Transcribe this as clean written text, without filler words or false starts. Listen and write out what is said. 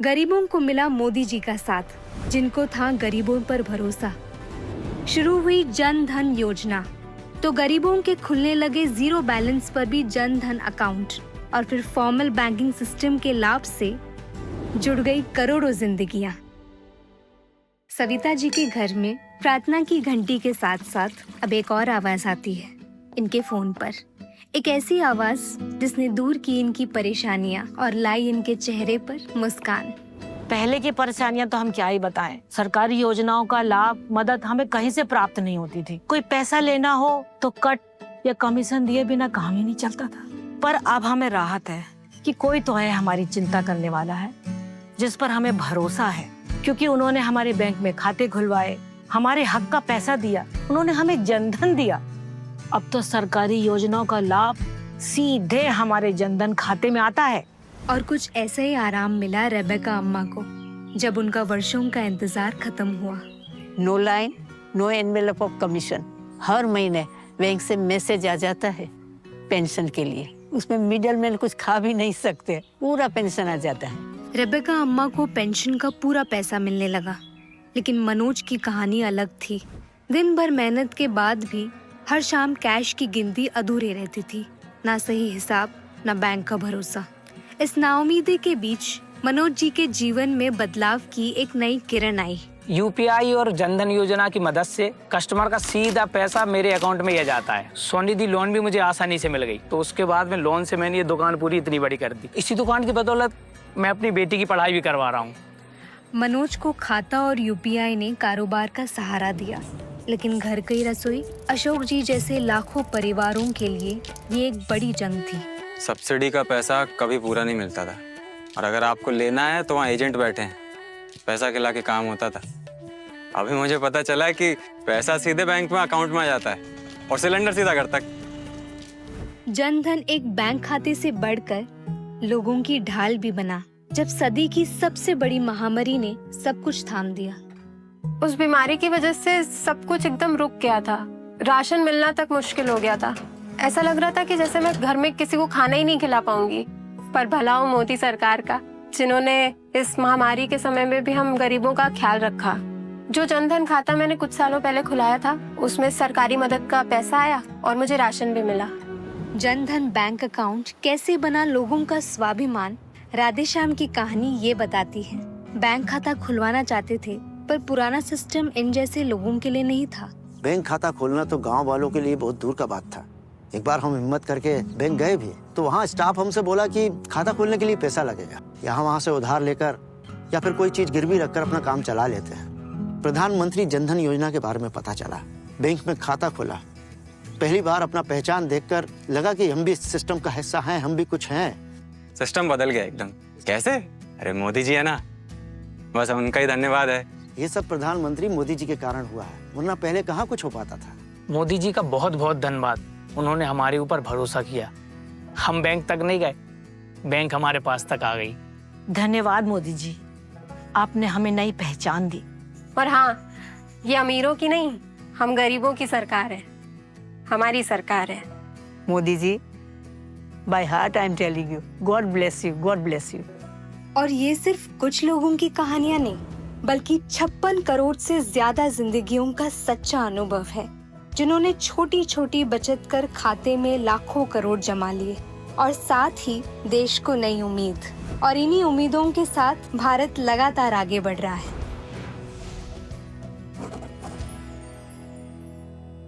गरीबों को मिला मोदी जी का साथ, जिनको था गरीबों पर भरोसा। शुरू हुई जन धन योजना, तो गरीबों के खुलने लगे जीरो बैलेंस पर भी जन धन अकाउंट, और फिर फॉर्मल बैंकिंग सिस्टम के लाभ से जुड़ गई करोड़ों जिंदगियां। सविता जी के घर में प्रार्थना की घंटी के साथ साथ अब एक और आवाज आती है इनके फोन पर। एक ऐसी आवाज जिसने दूर की इनकी परेशानियां और लाई इनके चेहरे पर मुस्कान। पहले की परेशानियां तो हम क्या ही बताएं। सरकारी योजनाओं का लाभ मदद हमें कहीं से प्राप्त नहीं होती थी। कोई पैसा लेना हो तो कट या कमीशन दिए बिना काम ही नहीं चलता था। पर अब हमें राहत है कि कोई तो है हमारी चिंता करने वाला है, जिस पर हमें भरोसा है, क्योंकि उन्होंने हमारे बैंक में खाते खुलवाए, हमारे हक का पैसा दिया, उन्होंने हमें जनधन दिया। अब तो सरकारी योजनाओं का लाभ सीधे हमारे जनधन खाते में आता है। और कुछ ऐसा ही आराम मिला रेबेका अम्मा को जब उनका वर्षों का इंतजार खत्म हुआ। No line, no envelope of commission. हर महीने बैंक से मैसेज आ जाता है पेंशन के लिए। उसमें मिडिल मैन कुछ खा भी नहीं सकते, पूरा पेंशन आ जाता है। रेबेका अम्मा को पेंशन का पूरा पैसा मिलने लगा, लेकिन मनोज की कहानी अलग थी। दिन भर मेहनत के बाद भी हर शाम कैश की गिनती अधूरी रहती थी। ना सही हिसाब, ना बैंक का भरोसा। इस नाउमीदी के बीच मनोज जी के जीवन में बदलाव की एक नई किरण आई। यूपीआई और जनधन योजना की मदद से कस्टमर का सीधा पैसा मेरे अकाउंट में आ जाता है। स्वनिधि लोन भी मुझे आसानी से मिल गई, तो उसके बाद में लोन से मैंने ये दुकान पूरी इतनी बड़ी कर दी। इसी दुकान की बदौलत मैं अपनी बेटी की पढ़ाई भी करवा रहा हूँ। मनोज को खाता और यूपीआई ने कारोबार का सहारा दिया, लेकिन घर की रसोई अशोक जी जैसे लाखों परिवारों के लिए ये एक बड़ी जंग थी। सब्सिडी का पैसा कभी पूरा नहीं मिलता था, और अगर आपको लेना है तो वहाँ एजेंट बैठे हैं, पैसा खिला के काम होता था। अभी मुझे पता चला है कि पैसा सीधे बैंक में अकाउंट में आ जाता है और सिलेंडर सीधा घर तक। जनधन एक बैंक खाते से बढ़कर लोगों की ढाल भी बना, जब सदी की सबसे बड़ी महामारी ने सब कुछ थाम दिया। उस बीमारी की वजह से सब कुछ एकदम रुक गया था। राशन मिलना तक मुश्किल हो गया था। ऐसा लग रहा था कि जैसे मैं घर में किसी को खाना ही नहीं खिला पाऊंगी। पर भला हो मोदी सरकार का, जिन्होंने इस महामारी के समय में भी हम गरीबों का ख्याल रखा। जो जनधन खाता मैंने कुछ सालों पहले खुलाया था, उसमें सरकारी मदद का पैसा आया और मुझे राशन भी मिला। जनधन बैंक अकाउंट कैसे बना लोगों का स्वाभिमान, राधेश्याम की कहानी ये बताती है। बैंक खाता खुलवाना चाहते थे, पर पुराना सिस्टम इन जैसे लोगों के लिए नहीं था। बैंक खाता खोलना तो गांव वालों के लिए बहुत दूर का बात था। एक बार हम हिम्मत करके बैंक गए भी, तो वहाँ स्टाफ हमसे बोला कि खाता खोलने के लिए पैसा लगेगा, यहाँ वहाँ से उधार लेकर या फिर कोई चीज गिरवी रखकर अपना काम चला लेते हैं। प्रधानमंत्री जनधन योजना के बारे में पता चला, बैंक में खाता खोला। पहली बार अपना पहचान देखकर लगा कि हम भी सिस्टम का हिस्सा हैं, हम भी कुछ हैं। सिस्टम बदल गया एकदम। कैसे? अरे मोदी जी है ना, बस उनका ही धन्यवाद है। ये सब प्रधानमंत्री मोदी जी के कारण हुआ है, वरना पहले कहाँ कुछ हो पाता था। मोदी जी का बहुत बहुत धन्यवाद, उन्होंने हमारे ऊपर भरोसा किया। हम बैंक तक नहीं गए, बैंक हमारे पास तक आ गई। धन्यवाद मोदी जी, आपने हमें नई पहचान दी। और हाँ, ये अमीरों की नहीं, हम गरीबों की सरकार है, हमारी सरकार है। Modi ji, by heart I am telling you, God bless you, God bless you. और ये सिर्फ कुछ लोगों की कहानियां नहीं, बल्कि 56 करोड़ से ज्यादा जिंदगियों का सच्चा अनुभव है, जिन्होंने छोटी छोटी बचत कर खाते में लाखों करोड़ जमा लिए, और साथ ही देश को नई उम्मीद। और इन्हीं उम्मीदों के साथ भारत लगातार आगे बढ़ रहा है।